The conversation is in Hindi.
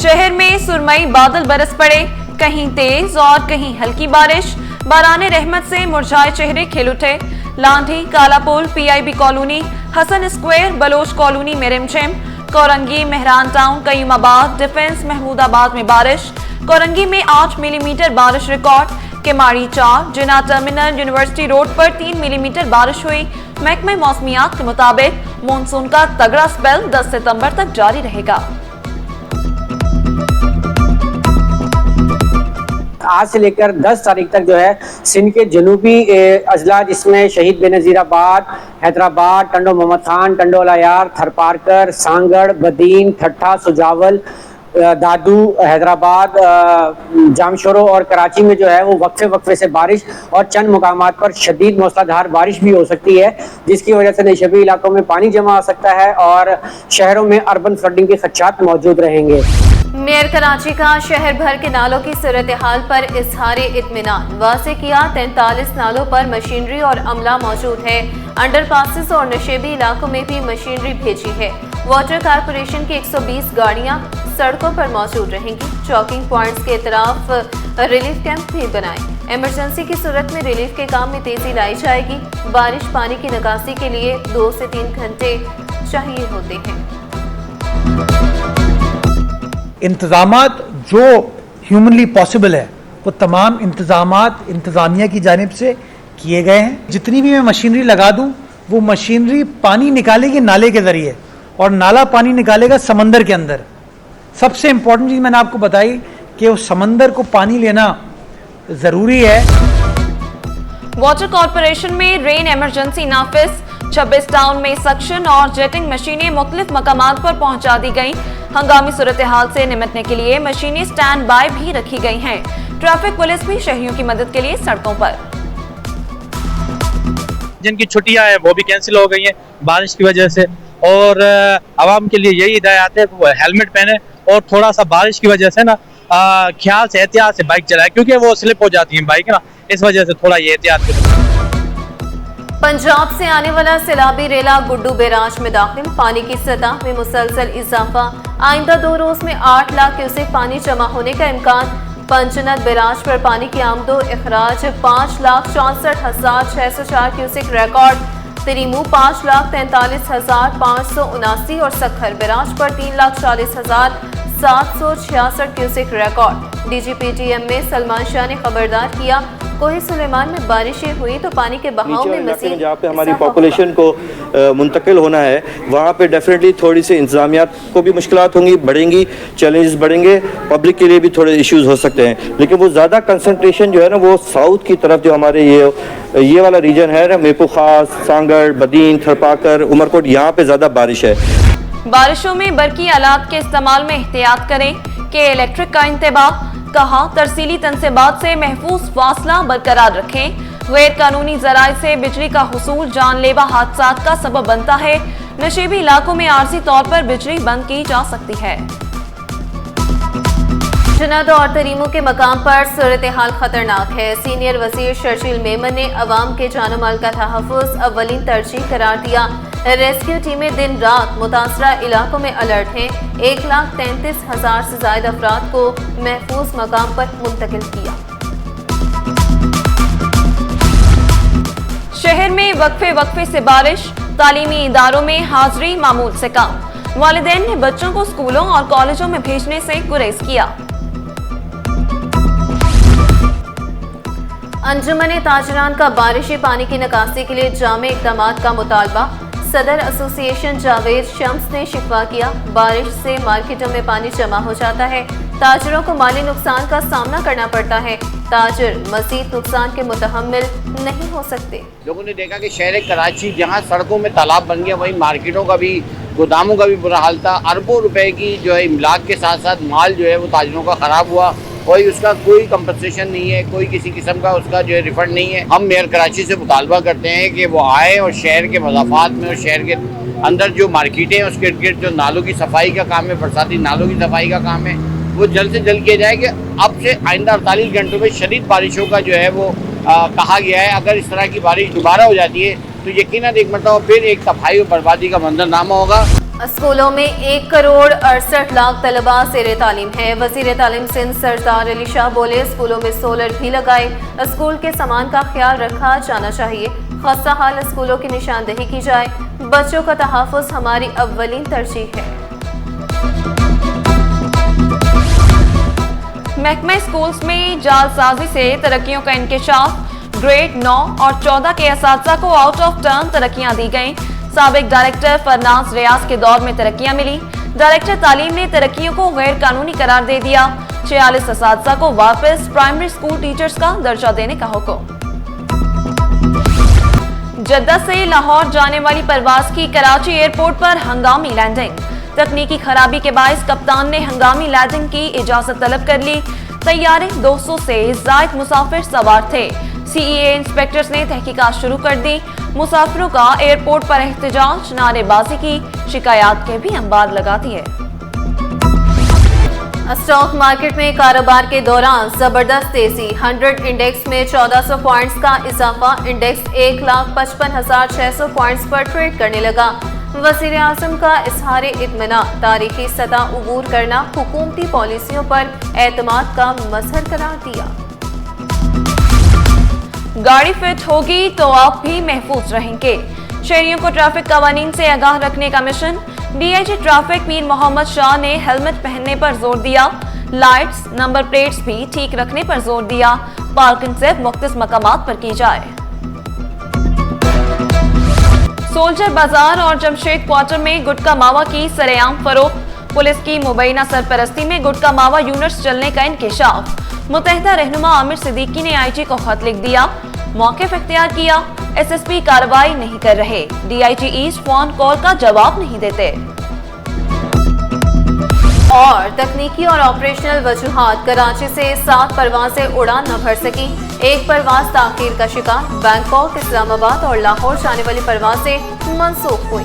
शहर में सुरमई बादल बरस पड़े, कहीं तेज और कहीं हल्की बारिश। बाराने रहमत से मुरझाए चेहरे खिल उठे। Landhi, Kalapul, PIB colony, Hasan square, Baloch colony में रिमझिम। कोरंगी, मेहरान टाउन, कयूमाबाद, डिफेंस, महमूदाबाद में बारिश। कोरंगी में 8 मिलीमीटर बारिश record. Keamari 4, Jinnah terminal, university road पर 3 मिलीमीटर बारिश हुई। महकमे मौसमियात के मुताबिक मानसून का तगड़ा स्पेल 10 सितंबर तक जारी रहेगा। आज से लेकर 10 तारीख तक जो है सिंध के जनूबी अजला जिसमें शहीद बेनज़ीराबाद, हैदराबाद, टंडो मोहम्मद खान, टंडो अलायार, थरपारकर, सांगड़, बदीन, ठट्ठा, सुजावल, दादू, हैदराबाद, जामशोरो और कराची में जो है वो वक्फे वक्फे से बारिश और चंद मुकामात पर शदीद मूसलाधार बारिश भी हो सकती है, जिसकी वजह से नशेबी इलाकों में पानी जमा आ सकता है और शहरों में अर्बन फ्लडिंग के खदशात मौजूद रहेंगे। मेयर कराची का शहर भर के नालों की सूरत हाल पर इजहारे इत्मीनान। वाज़ेह किया 43 नालों पर मशीनरी और अमला मौजूद है। अंडरपासेस और नशेबी इलाकों में भी मशीनरी भेजी है। वाटर कारपोरेशन की 120 गाड़ियां सड़कों पर मौजूद रहेंगी। चौकिंग पॉइंट्स के तरफ रिलीफ कैंप भी बनाए। इमरजेंसी की सूरत में रिलीफ के काम में तेजी लाई जाएगी। बारिश पानी की निकासी के लिए 2 से 3 घंटे चाहिए होते हैं। इंतज़ामात जो ह्यूमनली पॉसिबल है वो तमाम इंतज़ामात इंतज़ामिया की जानिब से किए गए हैं। जितनी भी मैं मशीनरी लगा दूं वो मशीनरी पानी निकालेगी नाले के ज़रिए और नाला पानी निकालेगा समंदर के अंदर। सबसे इम्पोर्टेंट चीज़ मैंने आपको बताई कि उस समंदर को पानी लेना ज़रूरी है। वाटर कॉरपोरेशन में रेन इमरजेंसी नाफिज। 26 टाउन में सक्शन और जेटिंग मशीनें मुख्तलिफ मकामात पर पहुंचा दी गई। हंगामी सूरत हाल से निपटने के लिए मशीनें स्टैंड बाय भी रखी गई हैं। ट्रैफिक पुलिस भी शहरियों की मदद के लिए सड़कों पर। जिनकी छुट्टियां हैं वो भी कैंसिल हो गई हैं बारिश की वजह से, और आवाम के लिए यही हिदायत है वो हेलमेट पहने और थोड़ा सा बारिश की वजह से ना ख्याल से एहतियात से बाइक चलाए, क्योंकि वो स्लिप हो जाती है बाइक ना, इस वजह से थोड़ा ये एहतियात करें। पंजाब से आने वाला सैलाबी रेला गुड्डू बैराज में दाखिल। पानी की सतह में मुसलसल इजाफा। आइंदा 2 रोज में 8 लाख क्यूसेक पानी जमा होने का इम्कान। पंचनद बैराज पर पानी की आमदो अखराज 5,64,604 क्यूसेक रिकॉर्ड। तिरिमू 5,43,579 और सखर बैराज पर 3,40,766 क्यूसेक रिकॉर्ड। डीजीपीटीएम में सलमान शाह ने खबरदार किया, कोहे सुलेमान में बारिशें हुई तो पानी के बहाव में मज़ीद जहाँ पे हमारी पॉपुलेशन को मुंतकिल होना है वहाँ पे डेफिनेटली थोड़ी सी इंतजामियात को भी मुश्किलात होंगी, बढ़ेंगी, चैलेंजेस बढ़ेंगे, पब्लिक के लिए भी थोड़े इश्यूज हो सकते हैं। लेकिन वो ज़्यादा कंसंट्रेशन जो है ना वो साउथ की तरफ जो हमारे ये वाला रीजन है ना, मेपू खास, सांगड़, बदीन, थरपाकर, उमरकोट, यहाँ पे ज़्यादा बारिश है। बारिशों में बरकी आलात के इस्तेमाल में एहतियात करें कि इलेक्ट्रिक का इंतबाह। कहा, तरसीली तनसेबात से महफूज फासला बरकरार रखें। गैर कानूनी जराए से बिजली का हुसूल जानलेवा हादसात का सबब बनता है। नशेबी इलाकों में आर्जी तौर पर बिजली बंद की जा सकती है। जुनाद और तरीमों के मकाम पर सूरत हाल खतरनाक है। सीनियर वजीर शर्जील मेमन ने अवाम के जानो माल का तहफ़्फ़ुज़ अव्वलीन तरजीह करार दिया। रेस्क्यू टीमें दिन रात मुतासरा इलाकों में अलर्ट हैं। 1,33,000 से ज़ायद अफराद को महफूज मकाम पर मुंतकिल किया। शहर में वक्फे वक्फे से बारिश। तालीमी इदारों में हाजिरी मामूल से कम। वालिदैन ने बच्चों को स्कूलों और कॉलेजों में भेजने से गुरेज किया। अंजुमन ताजरान का बारिशी पानी की निकासी के लिए जामे इक़दामात का मुतालबा। सदर एसोसिएशन जावेद शम्स ने शिकवा किया, बारिश से मार्केटों में पानी जमा हो जाता है, ताजरों को माली नुकसान का सामना करना पड़ता है। ताजर मज़ीद नुकसान के मुतहम्मिल नहीं हो सकते। लोगों ने देखा कि शहर कराची जहाँ सड़कों में तालाब बन गया, वहीं मार्केटों का भी, गोदामों का भी बुरा हाल था। अरबों रुपए की जो है इमलाक के साथ साथ माल जो है वो ताजरों का ख़राब हुआ, कोई उसका कोई कंपनसेशन नहीं है, कोई किसी किस्म का उसका जो है रिफंड नहीं है। हम मेयर कराची से मुतालबा करते हैं कि वो आए और शहर के मज़ाफ़ात में और शहर के अंदर जो मार्केटें हैं उसके इर्द गिर्द जो नालों की सफाई का काम है, बरसाती नालों की सफाई का काम है, वो जल्द से जल्द किया जाए। कि अब से आइंदा 48 घंटों में शदीद बारिशों का जो है वो कहा गया है। अगर इस तरह की बारिश दोबारा हो जाती है तो यकीनन एक मरतबा फिर एक तबाही और बर्बादी का मंजरनामा होगा। स्कूलों में 1,68,00,000 तलबा ज़ेर तालीम है। वज़ीर तालीम सिंध सरदार अली शाह बोले, स्कूलों में सोलर भी लगाए, स्कूल के सामान का ख्याल रखा जाना चाहिए। खस्ता हाल स्कूलों की निशानदेही की जाए। बच्चों का तहफ़्फ़ुज़ हमारी अव्वलीन तरजीह है। महकमा स्कूल्स में जालसाजी से तरक्कियों का इंकशाफ। ग्रेड 9 और 14 के असातिज़ा को आउट ऑफ टर्न तरक्कियां दी गईं। साबिक डायरेक्टर फरनाज रियाज के दौर में तरक्कियां मिली। डायरेक्टर तालीम ने तरक्कियों को गैर कानूनी करार दे दिया। 46 असातिज़ा को वापस प्राइमरी स्कूल टीचर्स का दर्जा देने का हुक्म। जद्दा से लाहौर जाने वाली परवाज की कराची एयरपोर्ट पर हंगामी लैंडिंग। तकनीकी खराबी के बायस कप्तान ने हंगामी लैंडिंग की इजाजत तलब कर ली। तैयारे 200 से ज़ायद मुसाफिर सवार थे। सीईए इंस्पेक्टर्स ने तहकीकात शुरू कर दी। मुसाफिरों का एयरपोर्ट पर एहतजाज, नारेबाजी की शिकायत के भी अंबार लगा दिए। स्टॉक मार्केट में कारोबार के दौरान जबरदस्त तेजी। 100 इंडेक्स में 1400 पॉइंट्स का इजाफा। इंडेक्स 1,55,600 पॉइंट्स पर ट्रेड करने लगा। वज़ीर आज़म का इज़हार इत्मीनान, तारीखी सतह उबूर करना, हुकूमती पॉलिसियों पर एतमाद का मजहर करार दिया। गाड़ी फिट होगी तो आप भी महफूज रहेंगे। शहरियों को ट्रैफिक कवानीन से आगाह रखने का मिशन। डीआईजी ट्रैफिक मीर मोहम्मद शाह ने हेलमेट पहनने पर जोर दिया। लाइट्स, नंबर प्लेट्स भी ठीक रखने पर जोर दिया। पार्किंग से मुख्तलिफ मकामात पर की जाए। सोल्जर बाजार और जमशेद क्वार्टर में गुटखा मावा की सरेआम फरोख्त। पुलिस की मुबैना सरपरस्ती में गुटखा मावा यूनिट्स चलने का इंकशाफ। मुतहदा रहनुमा आमिर सिद्दीकी ने आईजी को खत लिख दिया, मौक़िफ़ इख्तियार किया। एसएसपी कार्रवाई नहीं कर रहे। डीआईजी ईस्ट फोन कॉल का जवाब नहीं देते। और तकनीकी और ऑपरेशनल वजूहात, कराची से 7 परवाजें उड़ान न भर सकी। एक परवाज ताख़ीर का शिकार। बैंकॉक, इस्लामाबाद और लाहौर जाने वाली परवाजें मनसूख हुई।